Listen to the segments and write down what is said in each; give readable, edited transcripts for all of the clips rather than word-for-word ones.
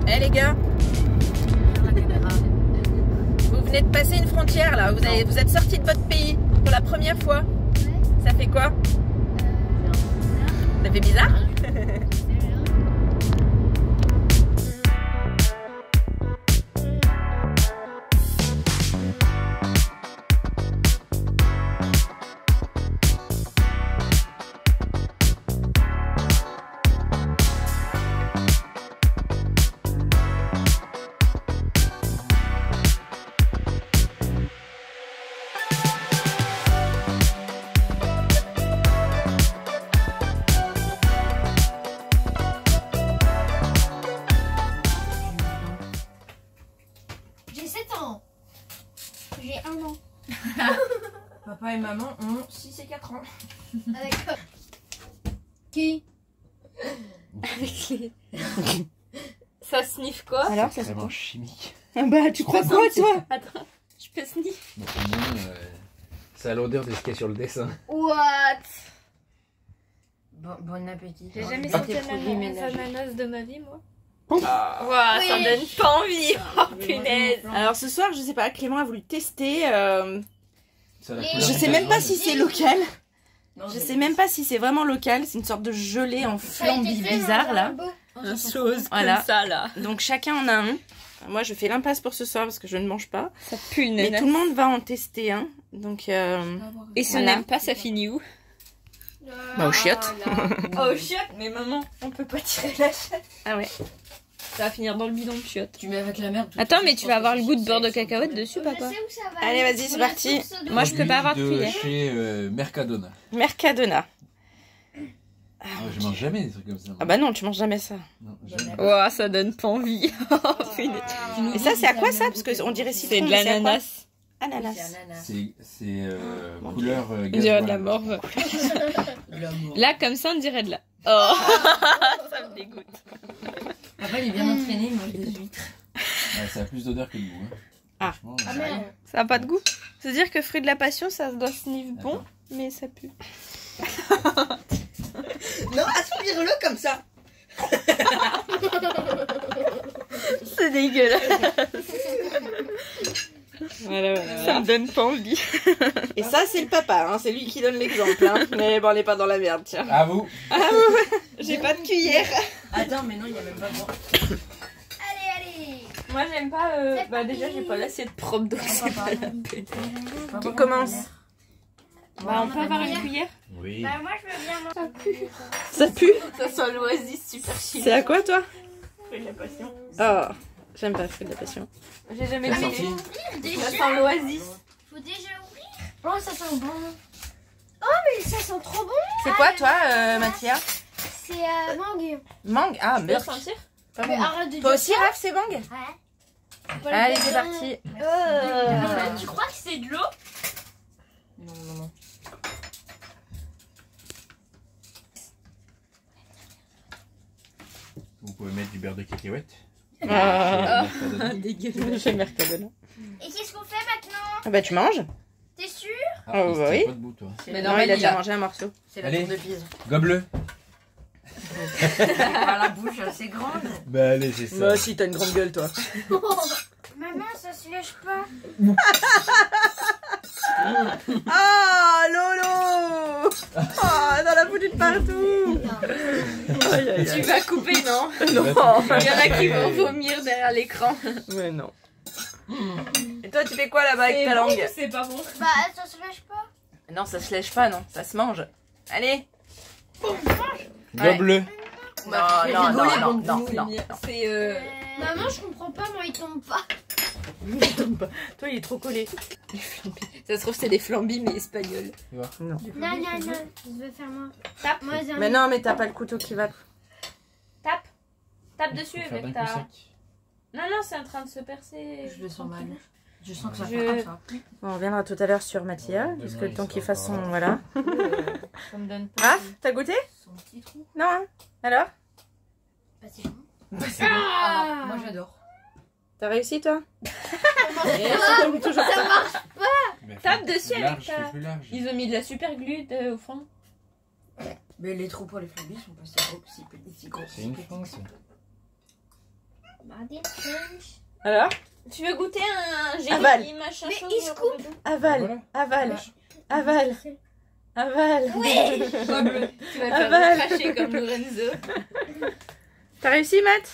Eh les gars, vous venez de passer une frontière là, vous êtes sortis de votre pays pour la première fois. Ça fait quoi? Ça fait bizarre? J'ai 7 ans. J'ai 1 an. Papa et maman ont 6 et 4 ans. Avec qui? Avec les... Ça sniffe quoi? Alors, C'est vraiment chimique. Ah bah, tu crois quoi, toi? Attends, je peux sniff. Donc, au moins, ça a l'odeur de ce qu'il y a sur le dessin. What? Bon appétit. J'ai jamais Ah, senti tes un produits ménagers. ananas de ma vie, moi. Ah. Ouah, Oui. ça me donne pas envie. Oh punaise. Alors ce soir, je sais pas, Clément a voulu tester. Ça a la Je couleur Je du sais même pas jaune. si c'est local. Je sais même pas si c'est vraiment local. C'est une sorte de gelée en flambi bizarre là. Un chose Voilà. comme ça là. Donc chacun en a un. Moi, je fais l'impasse pour ce soir parce que je ne mange pas. Ça pue une Mais ananas. tout le monde va en tester un. Donc, Et si on Voilà. n'aime pas, ça finit où? bah, aux chiottes. Oh chiotte, mais maman, on peut pas tirer la chatte. Ah ouais. Ça va finir dans le bidon de chiottes. Tu mets avec la merde. Attends, mais tu vas avoir le goût de beurre de cacahuète dessus, Je papa. sais où ça va. Allez, aller. vas-y, c'est Pour la parti. source d'eau. Moi, je peux pas avoir de Produit cuillère. chez Mercadona. Mercadona. Ah, je mange jamais des trucs comme ça. Ah bah non, tu manges jamais ça. Non, jamais. Ouah, ça donne pas envie. Oh, punaise. Et ça, c'est à quoi ça? Parce qu'on dirait citron. C'est de mais à quoi? l'ananas. Ananas. C'est couleur On gaz dirait de la voile. morve. Là, comme ça, on dirait de la... Oh, ça me dégoûte. Papa, il est bien entraîné, il mange des huîtres. Ouais, ça a plus d'odeur que de goût. Hein. Ah. Franchement, Ah merde. Ça a pas de goût. C'est-à-dire que fruit de la passion, ça doit sniff bon, Attends. mais ça pue. Non, aspire-le comme ça. C'est dégueulasse. Voilà. Ça me donne pas envie. Et ça, c'est le papa, hein, c'est lui qui donne l'exemple. Hein. Mais bon, on n'est pas dans la merde, tiens. À vous. J'ai pas de cuillère. Attends, mais non, il y a même pas moi. Allez. Moi, j'aime pas... Bah déjà, j'ai pas l'assiette propre, donc c'est pas la peine. Qui commence? Bah, on peut avoir une cuillère? Oui. Bah moi je veux bien manger. Ça pue? Ça sent l'oasis super chill. C'est à quoi, toi? Fruit de la passion. Oh, j'aime pas le fruit de la passion. J'ai jamais Quelle goûté. sortie Ça sent l'oasis. Faut déjà ouvrir. Oh ça sent bon. Oh mais ça sent trop bon. C'est quoi, toi, Mathia? C'est mangue. Mangue? Ah, Tu peux merde. sentir? Pas Mais bon. arrête de Toi dire aussi, ça. Raph, c'est mangue? Ouais. Allez, c'est parti. Tu crois que c'est de l'eau? Non. Vous pouvez mettre du beurre de cacahuète. Ah, Chez Mercadona. Dégueulasse. chez Mercadona. Et qu'est-ce qu'on fait maintenant? Ah bah, tu manges? T'es sûr? Ah, Oh, il se bah tient oui. pas debout, toi. Mais Non, il a déjà mangé un morceau. C'est la Allez. tour de Pise. Gobe-le. Ah, la bouche assez grande. Bah allez, c'est ça. Bah si, t'as une grande gueule, toi. Maman ça se lèche pas. Ah, Lolo. Ah, dans la foutue de partout. Aïe, aïe, Tu aïe. vas couper, non? Non. Il y en a qui vont vomir derrière l'écran. Mais non. Et toi, tu fais quoi là-bas avec ta langue? C'est pas bon. Bah ça se lèche pas. Non, ça se lèche pas, non. Ça se mange. Allez. Gobe-le. Non. C'est Maman je comprends pas moi il tombe pas. Toi, il est trop collé. Ça se trouve, c'est des flambis, mais espagnols. Non. Non, je veux faire moi. Tape moi j'ai un- Mais non, mais t'as pas le couteau qui va. Tape. Tape dessus Faut faire avec d'un ta... coup sec. Non, non, c'est en train de se percer. Je le sens mal. Je sens que ça Je- fait comme ça. Bon, on reviendra tout à l'heure sur Mathia, Demain, jusque le il temps sera qu'il fasse son... pas là. Voilà. Ça me donne pas. Raph, t'as goûté? Son petit trou. Non, hein? Alors? Bah c'est bon. Bah, c'est bon. Ah, moi j'adore. T'as réussi, toi? Mais Tape fais dessus plus avec large, ta- fais plus large. Ils ont mis de la super glue au fond. Mais les trous pour les flambis sont pas si gros. Si gros. C'est une fin, ça. Mardi, lunch. Alors, tu veux goûter un Aval. jelly machin Mais chose il se coupe. Aval, Voilà. aval, aval, aval. Bleu. Tu vas te Aval. faire cracher comme Lorenzo. T'as réussi, Matt?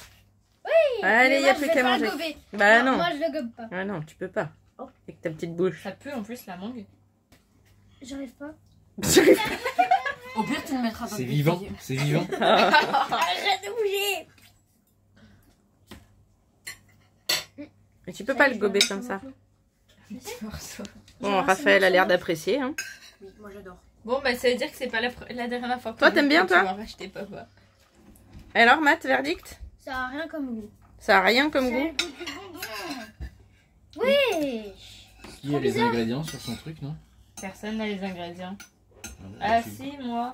Oui. Allez, il Mais y a moi, plus je vais qu'à pas le manger. gober. Bah non. Moi, je le gobe pas. Ah non, tu peux pas. Oh. Avec ta petite bouche. Ça pue en plus la mangue. J'arrive pas. Au pire, tu le mettras dans C'est le vivant, bouteille. c'est vivant. Arrête de bouger. Mais tu peux pas le gober comme ça. Petit morceau. Bon, Raphaël a l'air d'apprécier. Hein. Oui, moi j'adore. Bon, bah ça veut dire que c'est pas la dernière fois. Toi, t'aimes bien, toi? Tu vas racheter papa. Alors, Matt, verdict? Ça a rien comme goût. Ça a rien comme Ça a goût? le goût du bonbon. Oui. Qui a les ingrédients sur son truc, non? Personne n'a les ingrédients. Ah, Ah si, moi.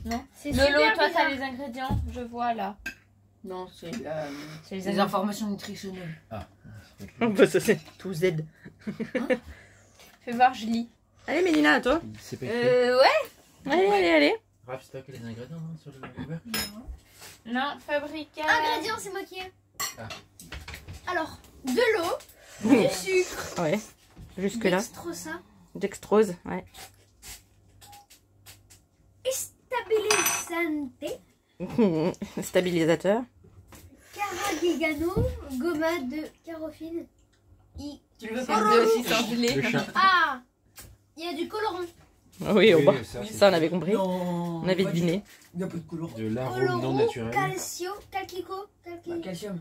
Non. C'est Lolo, super toi bizarre. t'as les ingrédients. Je vois là. Non, c'est C'est les des informations nutritionnelles. Oh, bah, ça, c'est tout Z. Fais voir, je lis. Allez, Mélina, à toi. C'est pas écrit. Ouais. Allez, allez, allez. Raph, c'est toi qui as les ingrédients non, sur le Uber? Non, fabricat. Ingrédients, c'est moi qui ai. Ah. Alors, de l'eau, du sucre, Ouais. Jusque-là. dextrosa, Dextrose, ouais. stabilisante, Stabilisateur. carragigano, gommade de carofine. Tu le veux C'est deux aussi sans gelé. Le chat. Ah, il y a du colorant. Oui, au bas. c'est Ça, on avait compris. Non. On avait deviné. Il n'y a pas de colorant. de l'arôme non Colorant, naturel. calcio, calcico, Bah, calcium.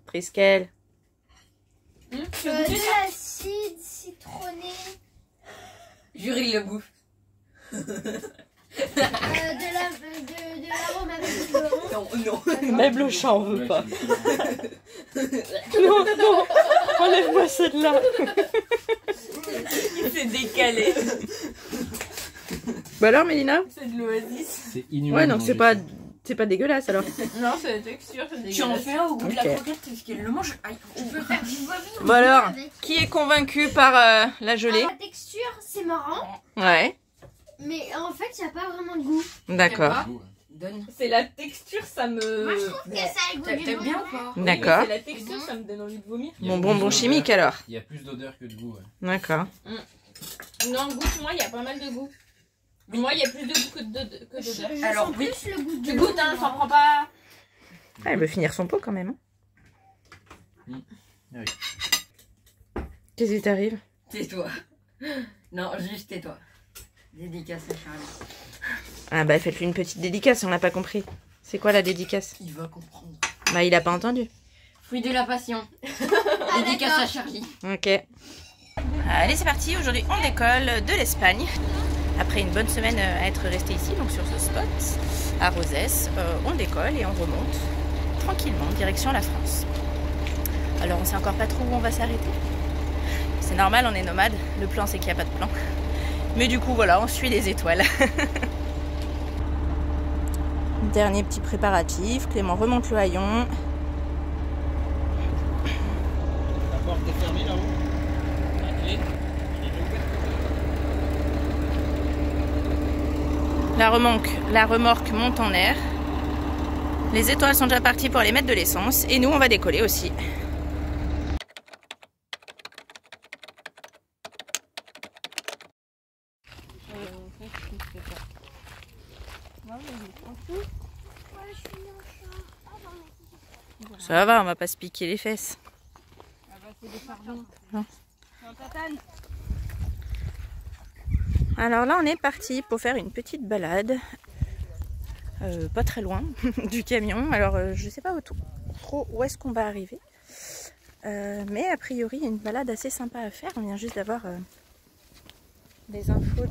Priskel. Tu veux de goûter ça? l'acide citronné, Jury le bouffe. de l'arôme avec du colorant. Non. Même le chat, on veut Ouais, pas. c'est- Non, non. Enlève-moi celle-là. Il s'est décalé. Bah alors, Mélina? C'est de l'oasis. C'est inhumain. Ouais, de donc manger c'est pas dégueulasse alors. Non, c'est la texture, c'est Tu en dégueulasse. fais un au goût de la Ok. croquette parce qu'elle le mange. Aïe. Tu peux faire du vomi. Bon alors, avec. qui est convaincu par la gelée? La texture, c'est marrant, Ouais, mais en fait, il n'y a pas vraiment de goût. d'accord. ça. Ouais. Donne. C'est la texture, ça me. Moi, je trouve que ça a le goût du T'aimes bien ou bonbon. pas? Oui, mais D'accord. C'est la texture, ça me donne envie de vomir. Il y a Bon plus bonbon d'odeur. chimique alors. Il y a plus d'odeur que de goût. Ouais. D'accord. Non, goûte-moi, il y a pas mal de goût. Moi, il y a plus de goût que d'odeur. Je Alors, sens oui. plus le goût Tu du goûtes, hein, t'en prends pas. Ah, elle veut finir son pot quand même. Hein. Oui. Qu'est-ce qui t'arrive? Tais-toi. Non, juste tais-toi. Dédicace à Charlie. Ah bah faites-lui une petite dédicace, on n'a pas compris. C'est quoi la dédicace? Il va comprendre. Bah il a pas entendu. Fruit de la passion. Dédicace à Charlie. Ok. Allez c'est parti, aujourd'hui on décolle de l'Espagne. Après une bonne semaine à être resté ici, donc sur ce spot, à Rosès, on décolle et on remonte tranquillement, direction la France. Alors on sait encore pas trop où on va s'arrêter. C'est normal, on est nomade, le plan c'est qu'il n'y a pas de plan. Mais du coup voilà, on suit les étoiles. Dernier petit préparatif, Clément remonte le haillon. La porte est fermée là-haut. La clé. La remorque monte en air. Les étoiles sont déjà parties pour aller mettre de l'essence. Et nous, on va décoller aussi. Ça va, on va pas se piquer les fesses. Non. Alors là, on est parti pour faire une petite balade. Pas très loin du camion. Alors, je sais pas trop où est-ce qu'on va arriver. Mais a priori, il y a une balade assez sympa à faire. On vient juste d'avoir des infos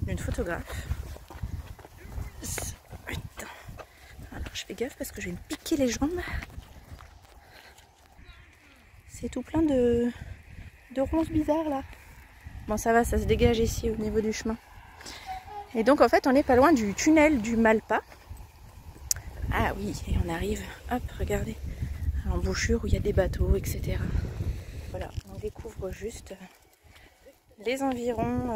d'une photographe. Putain. Alors, je fais gaffe parce que je vais me piquer les jambes. C'est tout plein de ronces bizarres là. Bon ça va, ça se dégage ici au niveau du chemin. Et donc en fait on n'est pas loin du tunnel du Malpa. Ah oui, et on arrive, hop, regardez, à l'embouchure où il y a des bateaux, etc. Voilà, on découvre juste les environs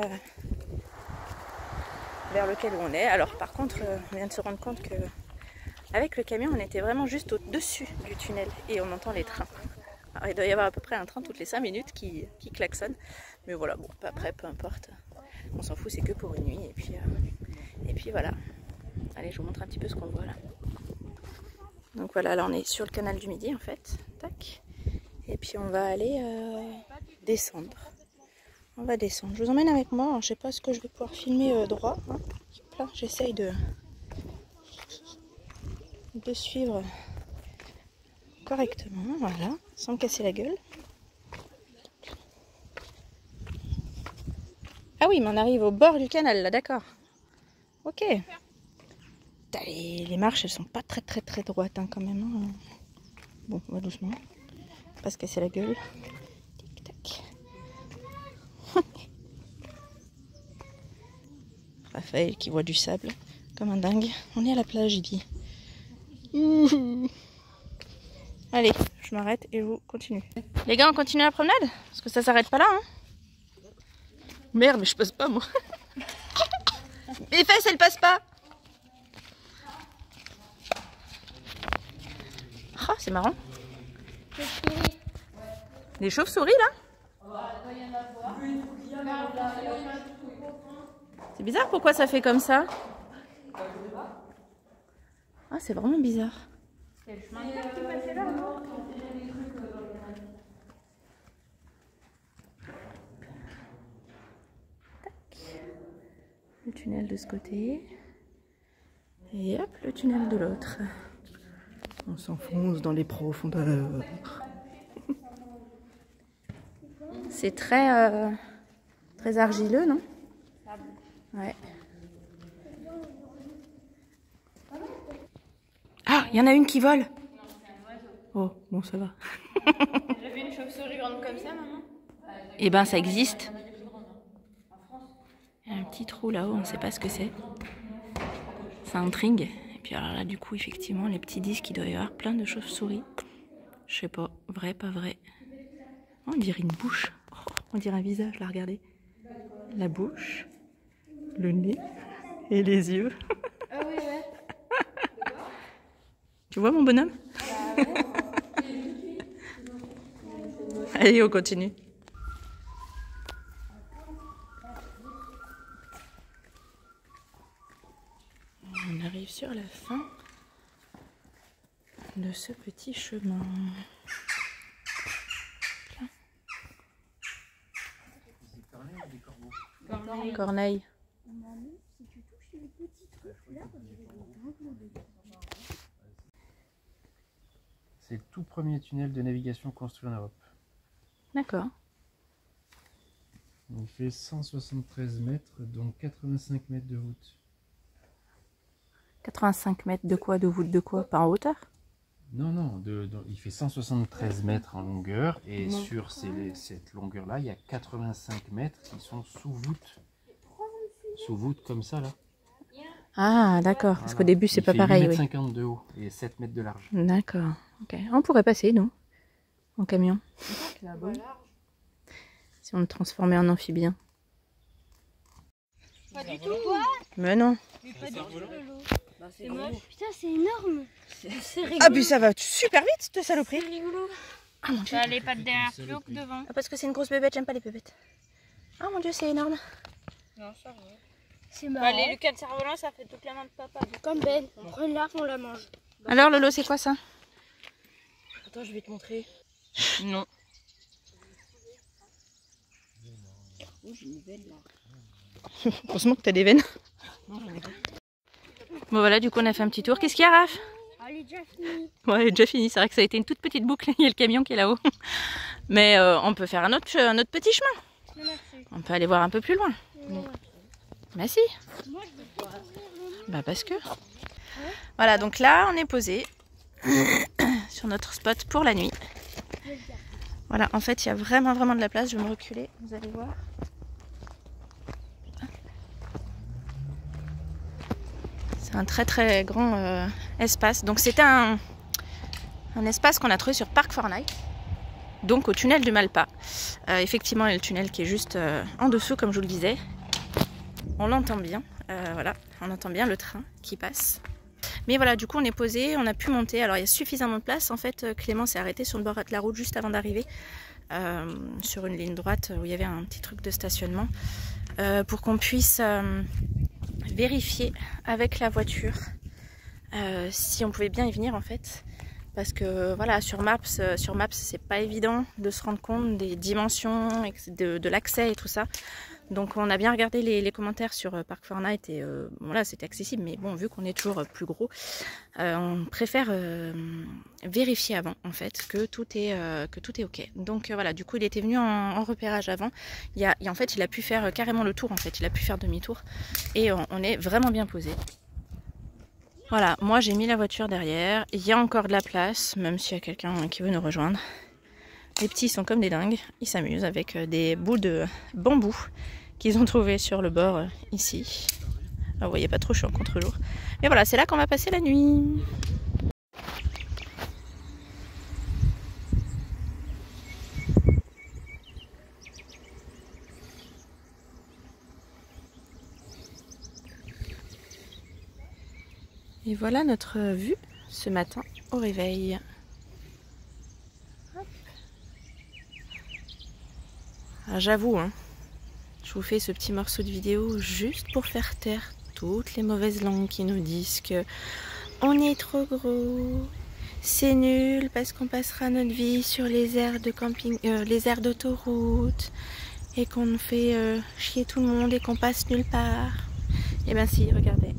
vers lesquels on est. Alors par contre, on vient de se rendre compte que Avec le camion, on était vraiment juste au-dessus du tunnel et on entend les trains. Alors, il doit y avoir à peu près un train toutes les 5 minutes qui klaxonne. Mais voilà, bon, après, peu importe. On s'en fout, c'est que pour une nuit. Et puis voilà. Allez, je vous montre un petit peu ce qu'on voit là. Donc voilà, là on est sur le canal du Midi en fait. Tac. Et puis on va aller descendre. On va descendre. Je vous emmène avec moi. Alors, je sais pas ce que je vais pouvoir filmer droit. Hein. Là, j'essaye de suivre correctement. Voilà, sans me casser la gueule. Ah oui, mais on arrive au bord du canal là, d'accord. Ok. Les marches, elles sont pas très droites hein, quand même. Hein. Bon, on va doucement. Pas se casser la gueule. Tic tac. Raphaël qui voit du sable comme un dingue. On est à la plage, il dit. Allez, je m'arrête et je vous continue. Les gars, on continue la promenade? Parce que ça s'arrête pas là. Hein. Merde, mais je passe pas moi. Mes fesses, elles passent pas. Ah, c'est marrant. Des chauves-souris là? C'est bizarre, pourquoi ça fait comme ça? Ah, c'est vraiment bizarre. Le tunnel de ce côté. Et hop, le tunnel de l'autre. On s'enfonce dans les profondeurs. C'est très argileux, non? Ouais. Ah, il y en a une qui vole. Oh, bon, ça va. J'ai vu une chauve-souris grande comme ça, maman. Eh ben, ça existe. Il y a un petit trou là-haut, on ne sait pas ce que c'est. Ça intrigue. Et puis alors là, du coup, effectivement, les petits disques, il doit y avoir plein de chauves-souris. Je sais pas, vrai, pas vrai. Oh, on dirait une bouche. Oh, on dirait un visage, là, regardez. La bouche, le nez et les yeux. Ah oui, ouais. Tu vois mon bonhomme? Allez, on continue. On arrive sur la fin de ce petit chemin. Corneille. C'est le tout premier tunnel de navigation construit en Europe. D'accord. Il fait 173 mètres, dont 85 mètres de voûte. 85 mètres de quoi? De voûte de quoi? Pas en hauteur? Non, non, il fait 173 mètres en longueur et sur cette longueur-là, il y a 85 mètres qui sont sous voûte. Sous voûte comme ça, là. Ah, d'accord. Parce qu'au début, c'est pas pareil. Il fait 8,50 Oui. m de haut et 7 mètres de large. D'accord. Okay. On pourrait passer, nous, en camion. Si on le transformait en amphibien. Pas du tout. Mais non. Pas du tout, Lolo. C'est moche. Putain, c'est énorme. C'est rigolo. Ah, puis ça va super vite, cette saloperie. C'est rigolo. Ah, mon Dieu. Ça a les pattes derrière plus haut que devant. Ah, parce que c'est une grosse bébête, j'aime pas les bébêtes. Ah, mon Dieu, c'est énorme. Non, ça va. C'est marrant. Les lucas de cerf-volant, ça fait toute la main de papa. Comme Ben. On prend une larve, on la mange. Alors, Lolo, c'est quoi ça? Attends, je vais te montrer. Non. Oh, j'ai une veine là. Heureusement que t'as des veines. Non, j'en ai pas. Bon, voilà, du coup, on a fait un petit tour. Qu'est-ce qu'il y a, Raph? Elle est déjà finie. Ouais, elle est déjà fini. C'est vrai que ça a été une toute petite boucle. Il y a le camion qui est là-haut. Mais on peut faire un autre petit chemin. Non, merci. On peut aller voir un peu plus loin. Non. Bah si. Moi, je vais découvrir le monde. Bah parce que. Voilà, donc là, on est posé sur notre spot pour la nuit. Voilà, en fait, il y a vraiment de la place. Je vais me reculer, vous allez voir. C'est un très grand espace. Donc c'était un espace qu'on a trouvé sur Park Fortnite. Donc au tunnel du Malpas. Effectivement, il y a le tunnel qui est juste en dessous, comme je vous le disais. On l'entend bien. Voilà, on entend bien le train qui passe. Mais voilà, du coup on est posé, on a pu monter. Alors il y a suffisamment de place. En fait, Clément s'est arrêté sur le bord de la route juste avant d'arriver, sur une ligne droite où il y avait un petit truc de stationnement, pour qu'on puisse vérifier avec la voiture si on pouvait bien y venir en fait. Parce que voilà, sur Maps c'est pas évident de se rendre compte des dimensions, de l'accès et tout ça. Donc on a bien regardé les commentaires sur Park Fortnite et voilà, c'était accessible. Mais bon, vu qu'on est toujours plus gros, on préfère vérifier avant en fait que tout est ok. Donc voilà, du coup il était venu en repérage avant. En fait il a pu faire carrément le tour en fait, il a pu faire demi-tour et on est vraiment bien posé. Voilà, moi j'ai mis la voiture derrière, il y a encore de la place, même s'il y a quelqu'un qui veut nous rejoindre. Les petits sont comme des dingues, ils s'amusent avec des bouts de bambou qu'ils ont trouvés sur le bord ici. Alors, vous voyez pas trop, je suis en contre-jour. Mais voilà, c'est là qu'on va passer la nuit. Et voilà notre vue ce matin au réveil. J'avoue, hein, je vous fais ce petit morceau de vidéo juste pour faire taire toutes les mauvaises langues qui nous disent que on est trop gros, c'est nul parce qu'on passera notre vie sur les aires de camping, les aires d'autoroute et qu'on fait chier tout le monde et qu'on passe nulle part. Et ben si, regardez.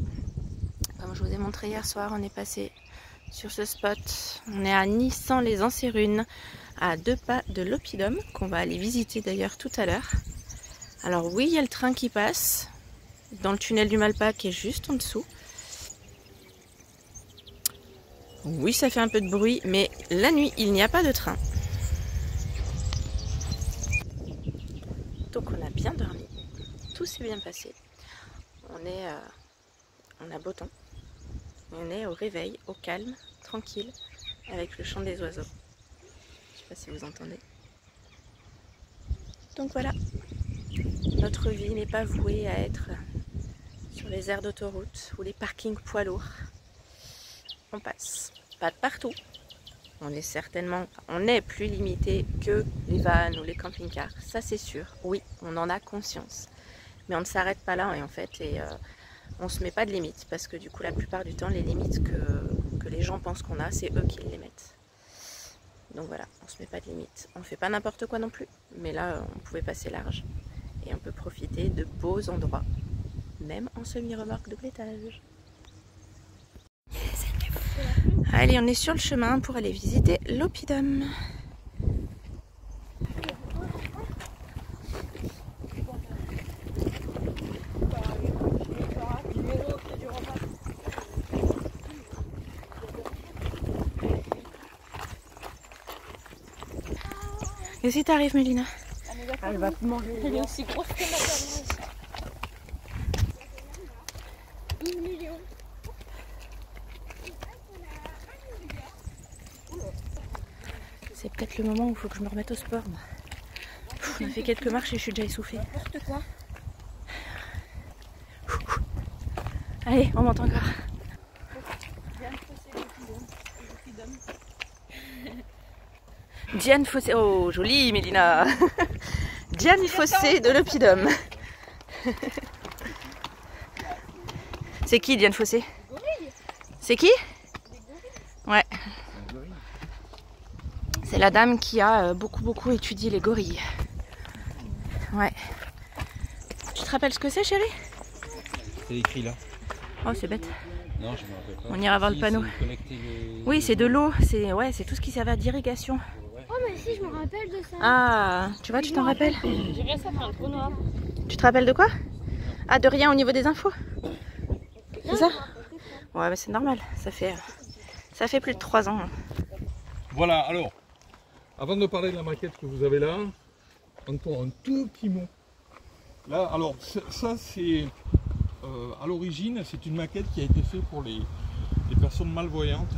Comme je vous ai montré hier soir, on est passé sur ce spot. On est à Nissan-les-Ansérunes, à 2 pas de l'Oppidum, qu'on va aller visiter d'ailleurs tout à l'heure. Alors oui, il y a le train qui passe dans le tunnel du Malpa qui est juste en dessous. Oui, ça fait un peu de bruit, mais la nuit, il n'y a pas de train. Donc on a bien dormi, tout s'est bien passé. On a beau temps. On est au réveil, au calme, tranquille, avec le chant des oiseaux. Je sais pas si vous entendez. Donc voilà, notre vie n'est pas vouée à être sur les aires d'autoroute ou les parkings poids lourds. On passe, pas de partout. On est plus limité que les vannes ou les camping-cars, ça c'est sûr. Oui, on en a conscience. Mais on ne s'arrête pas là et en fait, on se met pas de limites parce que du coup la plupart du temps les limites que les gens pensent qu'on a, c'est eux qui les mettent. Donc voilà, on se met pas de limites. On fait pas n'importe quoi non plus, mais là on pouvait passer large et on peut profiter de beaux endroits, même en semi-remorque double étage. Allez, on est sur le chemin pour aller visiter l'Oppidum. Et si t'arrives, Mélina? Elle va te manger. Elle est aussi grosse que ma C'est peut-être le moment où il faut que je me remette au sport. Moi. On a fait quelques marches et je suis déjà essoufflée. N'importe quoi. Allez, on monte encore. Diane Fossé, oh joli Mélina. Diane Fossé de l'Oppidum. C'est qui Diane Fossé? C'est qui? Ouais. C'est la dame qui a beaucoup étudié les gorilles. Ouais. Tu te rappelles ce que c'est, chérie? C'est écrit là. Oh, c'est bête. Non, je me rappelle pas. On ira voir le panneau. Oui, c'est de l'eau. C'est tout ce qui servait d'irrigation. Oh, mais si, je me rappelle de ça. Ah, tu vois, tu t'en rappelles? Je dirais ça fait un trou noir. Tu te rappelles de quoi? Ah, de rien au niveau des infos? C'est ça? Ouais, mais c'est normal. Ça fait plus de 3 ans. Voilà, alors, avant de parler de la maquette que vous avez là, encore un tout petit mot. Là, alors, ça c'est, à l'origine, c'est une maquette qui a été faite pour les personnes malvoyantes,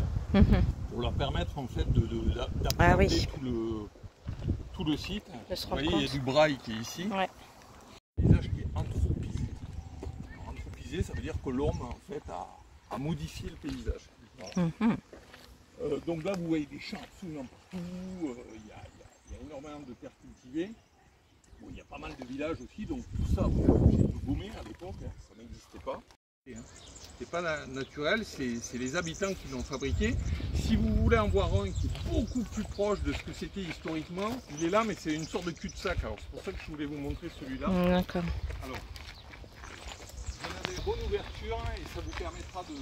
pour leur permettre en fait d'appréhender tout le site. Vous voyez, il y a du braille qui est ici. Ouais. Le visage qui est anthropisé. Alors, anthropisé, ça veut dire que l'homme en fait à modifier le paysage. Voilà. Donc là, vous voyez des champs absolument partout. Il y a énormément de terres cultivées. Bon, il y a pas mal de villages aussi, donc tout ça, j'ai tout gommé à l'époque, hein, ça n'existait pas. C'est pas naturel, c'est les habitants qui l'ont fabriqué. Si vous voulez en voir un qui est beaucoup plus proche de ce que c'était historiquement, il est là, mais c'est une sorte de cul-de-sac. Alors c'est pour ça que je voulais vous montrer celui-là. D'accord. Alors, vous avez une bonne ouverture et ça vous permettra de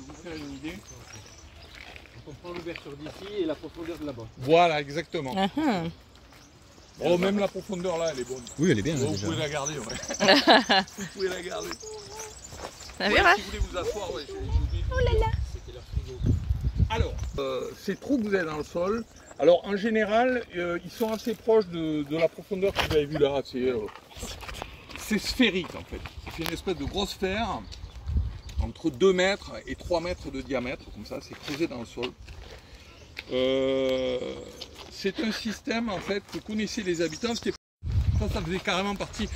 vous faire une idée. On prend l'ouverture d'ici et la profondeur de là-bas. Voilà, exactement. Oh, même la profondeur là, elle est bonne. Oui, elle est bien. Oh, vous pouvez la garder, ouais. Vous pouvez la garder. Ça verra. Si vous voulez vous asseoir, ouais, j'ai oublié. Oh là là. C'était leur frigo. Alors, ces trous que vous avez dans le sol, alors en général, ils sont assez proches de la profondeur que vous avez vue là. C'est sphérique en fait. C'est une espèce de grosse sphère entre 2 mètres et 3 mètres de diamètre, comme ça, c'est creusé dans le sol. C'est un système en fait que connaissaient les habitants. Ça faisait carrément partie,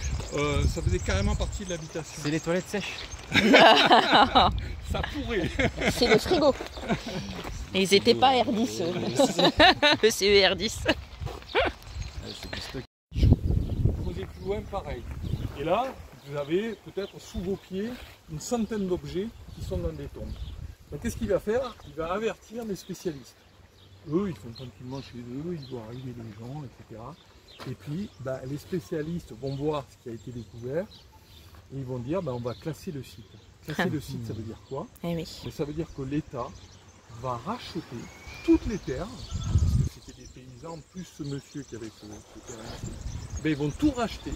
de l'habitation. C'est les toilettes sèches. Ça pourrait. C'est le frigo. Et ils n'étaient pas R10. Le CER10. C'est du stock. Posez plus loin, pareil. Et là, vous avez peut-être sous vos pieds une centaine d'objets qui sont dans des tombes. Donc qu'est-ce qu'il va faire? Il va avertir les spécialistes. Eux, ils font tranquillement chez eux, ils voient arriver les gens, etc. Et puis, les spécialistes vont voir ce qui a été découvert et ils vont dire, on va classer le site. Classer le site, ça veut dire quoi? Eh oui. Ça veut dire que l'État va racheter toutes les terres, parce que c'était des paysans, plus ce monsieur qui avait ce terrain, ils vont tout racheter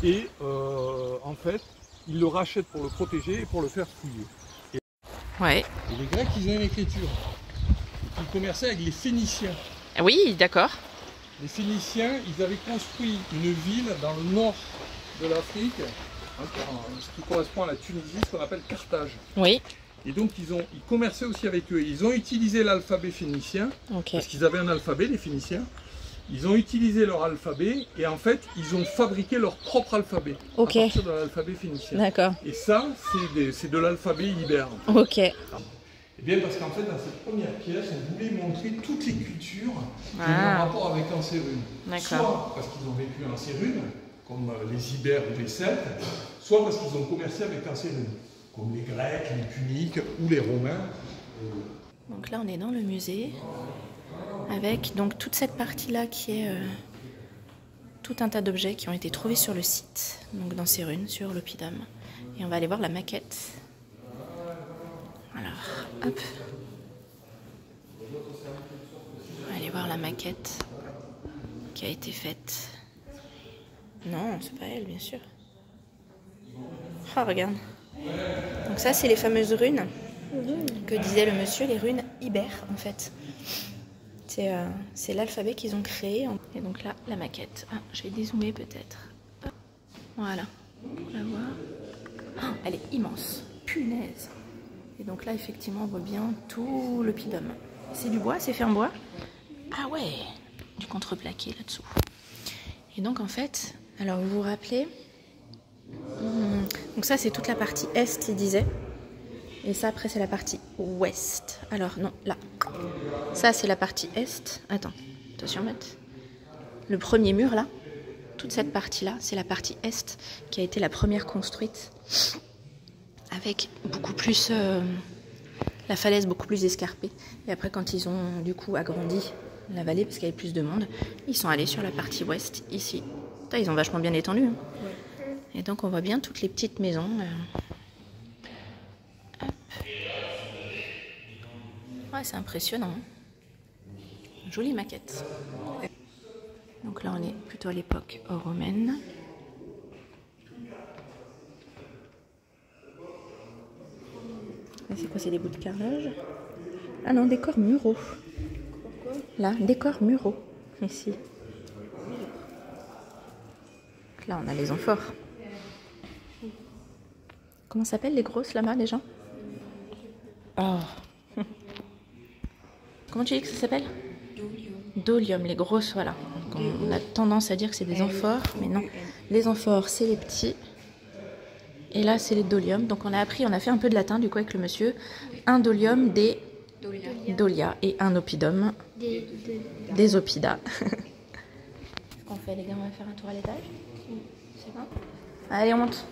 et en fait, ils le rachètent pour le protéger et pour le faire fouiller. Ouais. Et les Grecs, ils ont une écriture. Ils commerçaient avec les Phéniciens. Oui, d'accord. Les Phéniciens, ils avaient construit une ville dans le nord de l'Afrique, ce qui correspond à la Tunisie, ce qu'on appelle Carthage. Oui. Et donc ils commerçaient aussi avec eux. Ils ont utilisé l'alphabet phénicien, parce qu'ils avaient un alphabet, les Phéniciens. Ils ont utilisé leur alphabet et en fait, ils ont fabriqué leur propre alphabet à partir de l'alphabet phénicien. D'accord. Et ça, c'est de l'alphabet ibère. Ok. Eh bien parce qu'en fait, dans cette première pièce, on voulait montrer toutes les cultures qui ont un rapport avec l'ancérune. Soit parce qu'ils ont vécu en Cérune, comme les Ibères ou les Celtes, soit parce qu'ils ont commercé avec l'ancérune, comme les Grecs, les Puniques ou les Romains. Donc là, on est dans le musée, avec donc toute cette partie-là qui est tout un tas d'objets qui ont été trouvés sur le site, donc dans Cérune, sur l'oppidum. Et on va aller voir la maquette. Alors, hop. On va aller voir la maquette qui a été faite. Non, c'est pas elle, bien sûr. Oh, regarde. Donc ça, c'est les fameuses runes que disait le monsieur, les runes ibères, en fait. C'est l'alphabet qu'ils ont créé. Et donc là, la maquette. Ah, je vais dézoomer peut-être. Voilà. On va voir. Oh, elle est immense. Punaise. Et donc là, effectivement, on voit bien tout l'oppidum. C'est du bois, c'est fait en bois. Ah ouais, du contreplaqué là-dessous. Et donc en fait, alors vous vous rappelez, donc ça c'est toute la partie est, il disait. Et ça après c'est la partie ouest. Alors non, là. Ça c'est la partie est. Attends, attention Matt. Le premier mur là, toute cette partie-là, c'est la partie est qui a été la première construite. Avec beaucoup plus la falaise beaucoup plus escarpée. Et après quand ils ont du coup agrandi la vallée parce qu'il y avait plus de monde, ils sont allés sur la partie ouest ici. Putain, ils ont vachement bien étendu. Hein. Ouais. Et donc on voit bien toutes les petites maisons. Hop. Ouais, c'est impressionnant. Hein. Jolie maquette. Donc là on est plutôt à l'époque romaine. C'est quoi, c'est des bouts de carrelage? Ah non, décors muraux. Pourquoi? Là, décors muraux. Ici. Là, on a les amphores. Comment s'appellent les grosses là-bas déjà? Oh. Comment tu dis que ça s'appelle? Dolium, les grosses, voilà. Donc on a tendance à dire que c'est des amphores, mais non. Les amphores, c'est les petits. Et là, c'est les doliums. Donc on a fait un peu de latin du coup avec le monsieur. Un dolium, des dahlias et un oppidum, des oppidas. Qu'est-ce qu'on fait les gars? On va faire un tour à l'étage? C'est bon? Allez, on monte.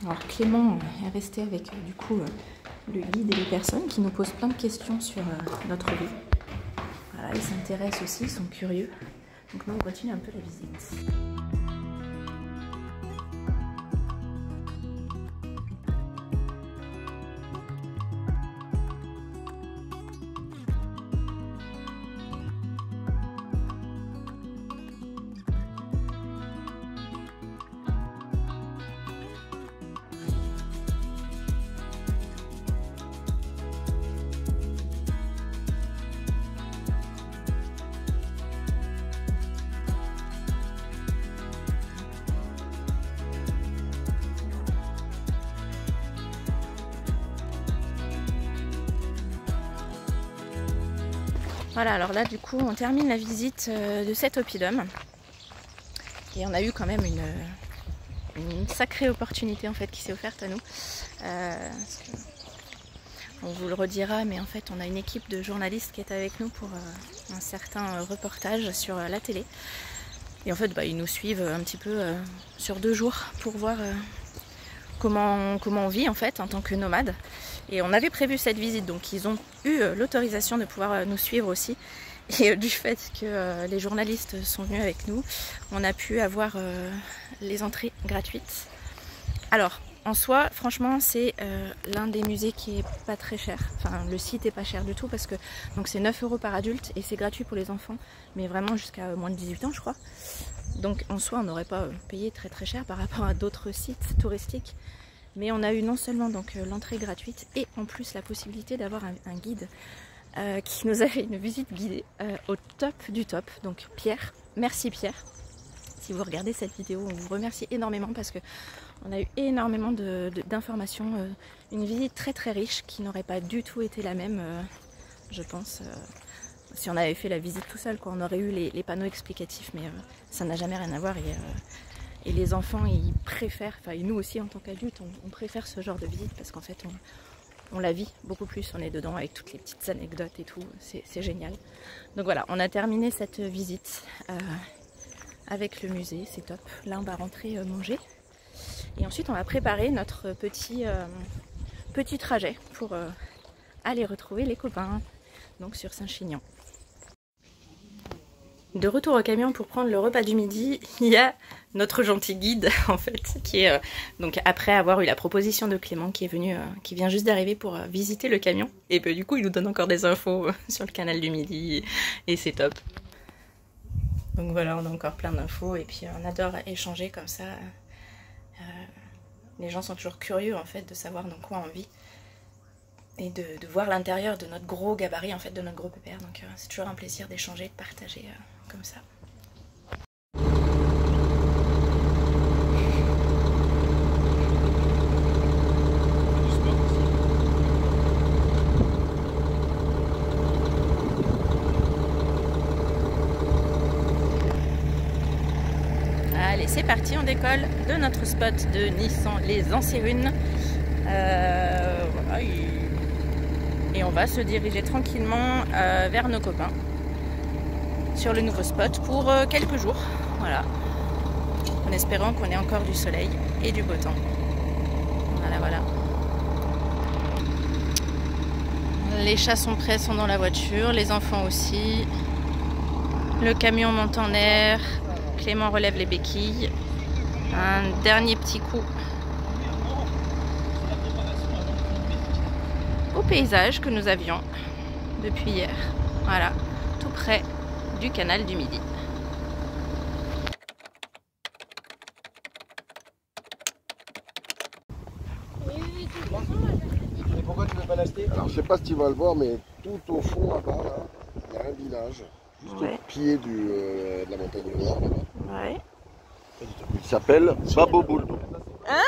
Alors Clément est resté avec du coup le guide et les personnes qui nous posent plein de questions sur notre vie. Voilà, ils s'intéressent aussi, ils sont curieux. Donc nous on continue un peu la visite. Voilà, alors là du coup on termine la visite de cet oppidum et on a eu quand même une sacrée opportunité en fait qui s'est offerte à nous. On vous le redira, mais en fait on a une équipe de journalistes qui est avec nous pour un certain reportage sur la télé. Et en fait ils nous suivent un petit peu sur 2 jours pour voir comment on vit en fait en tant que nomade. Et on avait prévu cette visite, donc ils ont eu l'autorisation de pouvoir nous suivre aussi. Et du fait que les journalistes sont venus avec nous, on a pu avoir les entrées gratuites. Alors, en soi, franchement, c'est l'un des musées qui est pas très cher. Enfin, le site est pas cher du tout parce que donc c'est 9 € par adulte et c'est gratuit pour les enfants, mais vraiment jusqu'à moins de 18 ans, je crois. Donc en soi, on n'aurait pas payé très très cher par rapport à d'autres sites touristiques. Mais on a eu non seulement donc l'entrée gratuite et en plus la possibilité d'avoir un guide qui nous a fait une visite guidée au top du top. Donc Pierre, merci Pierre. Si vous regardez cette vidéo, on vous remercie énormément parce que on a eu énormément d'informations. Une visite très très riche qui n'aurait pas du tout été la même, je pense. Si on avait fait la visite tout seul, quoi, on aurait eu les panneaux explicatifs, mais ça n'a jamais rien à voir. Et les enfants, ils préfèrent, enfin et nous aussi en tant qu'adultes, on préfère ce genre de visite parce qu'en fait on la vit beaucoup plus, on est dedans avec toutes les petites anecdotes et tout, c'est génial. Donc voilà, on a terminé cette visite avec le musée, c'est top. Là on va rentrer manger et ensuite on va préparer notre petit trajet pour aller retrouver les copains, donc sur Saint-Chinian. De retour au camion pour prendre le repas du midi, il y a notre gentil guide en fait qui est donc après avoir eu la proposition de Clément qui est venu, qui vient juste d'arriver pour visiter le camion et du coup il nous donne encore des infos sur le canal du Midi et c'est top. Donc voilà, on a encore plein d'infos et puis on adore échanger comme ça. Les gens sont toujours curieux en fait de savoir dans quoi on vit et de voir l'intérieur de notre gros gabarit en fait, de notre gros pépère. Donc c'est toujours un plaisir d'échanger, de partager comme ça. Allez, c'est parti, on décolle de notre spot de Nissan Les Ancirunes. Voilà, et on va se diriger tranquillement vers nos copains sur le nouveau spot pour quelques jours. Voilà, en espérant qu'on ait encore du soleil et du beau temps. Voilà, voilà. Les chats sont prêts, sont dans la voiture, les enfants aussi. Le camion monte en air. Clément relève les béquilles. Un dernier petit coup au paysage que nous avions depuis hier. Voilà, tout près du canal du Midi. Et pourquoi tu veux pas l'acheter? Alors je sais pas si tu vas le voir, mais tout au fond là-bas, là, il y a un village. Juste au pied de la montagne noire là-bas. Ouais. Il s'appelle Babo Bouldo. Hein?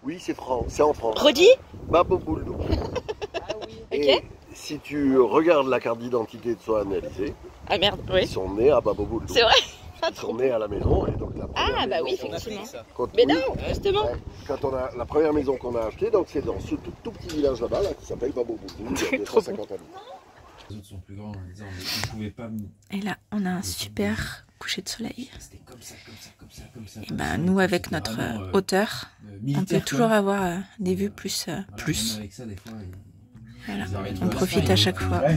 Oui, c'est en France. Redis? Babo Bouldo. Et si tu regardes la carte d'identité de Sohan Alizé, ah merde, oui. ils sont nés à Babo Bouldo. C'est vrai? pas qui sont trop. nés à la maison. Et donc la première Ah bah oui, maison qu'on a- effectivement. Mais non, justement. quand on a la première maison qu'on a achetée, donc c'est dans ce tout petit village là-bas, là, qui s'appelle Baboboudou, il y a Trop 250 habitants. Les autres sont plus grands en disant, mais ils ne pouvaient pas. Et là, on a un super coucher de soleil. C'était comme ça, comme ça, comme ça, comme ça. Et ben nous, avec notre hauteur, on peut toujours avoir des vues plus. Même avec ça, des fois, Voilà, ils arrêtent on pas. profite à chaque fois. Ouais.